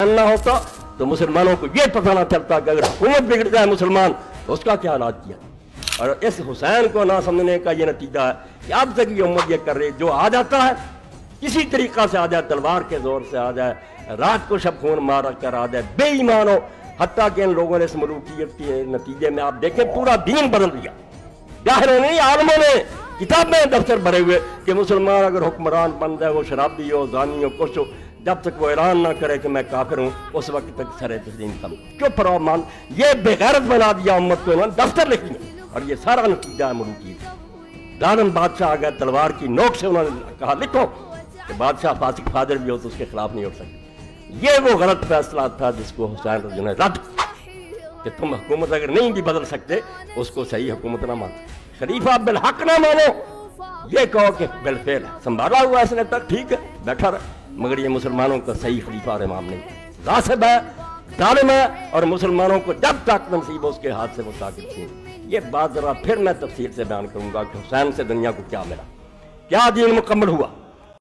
نہ ہوتا تو مسلمانوں کو یہ پتہ نہ چلتا کہ اگر حکومت بگڑ جائے مسلمان تو اس کا کیا علاج کیا۔ اور اس حسین کو نہ سمجھنے کا یہ نتیجہ ہے کہ اب تک یہ امت یہ کر رہی، جو آ جاتا ہے کسی طریقہ سے آ جائے، تلوار کے زور سے آ جائے، رات کو شب خون مار کر آ جائے، بے ایمان ہو، حتیٰ کہ ان لوگوں نے اس ملوکیت کے نتیجے میں آپ دیکھیں پورا دین بدل دیا۔ ظاہروں نے، عالموں نے کتابیں دفتر بھرے ہوئے کہ مسلمان اگر حکمران بن جائے، وہ شرابی ہو، زانی ہو، کچھ ہو، جب تک وہ اعلان نہ کرے کہ میں کافر ہوں اس وقت تک سر تسلیم کم۔ چپ رہو مان، یہ بے غیرت بنا دیا امت کو، انہوں نے دفتر لکھ دیا، اور یہ سارا نتیجہ ہے ملوکیت۔ ظالم بادشاہ آ گیا، تلوار کی نوک سے انہوں نے کہا لکھو کہ بادشاہ فاسق فاجر بھی ہو تو اس کے خلاف نہیں اٹھ سکتے۔ یہ وہ غلط فیصلہ تھا جس کو حسین رضی اللہ عنہ نے رد کہ تم حکومت اگر نہیں بھی بدل سکتے اس کو صحیح حکومت نہ مانو، خلیفہ بالحق نہ مانو، یہ کہو کہ بالفعل ہے، سنبھالا ہوا اس نے تک ٹھیک ہے بیٹھا رہے، مگر یہ مسلمانوں کا صحیح خلیفہ اور امام نہیں، غاصب ہے، ظالم ہے، اور مسلمانوں کو جب تک نصیب ہو اس کے ہاتھ سے وہ طاقت چھین۔ یہ بات ذرا پھر میں تفصیل سے بیان کروں گا کہ حسین سے دنیا کو کیا ملا، کیا دین مکمل ہوا۔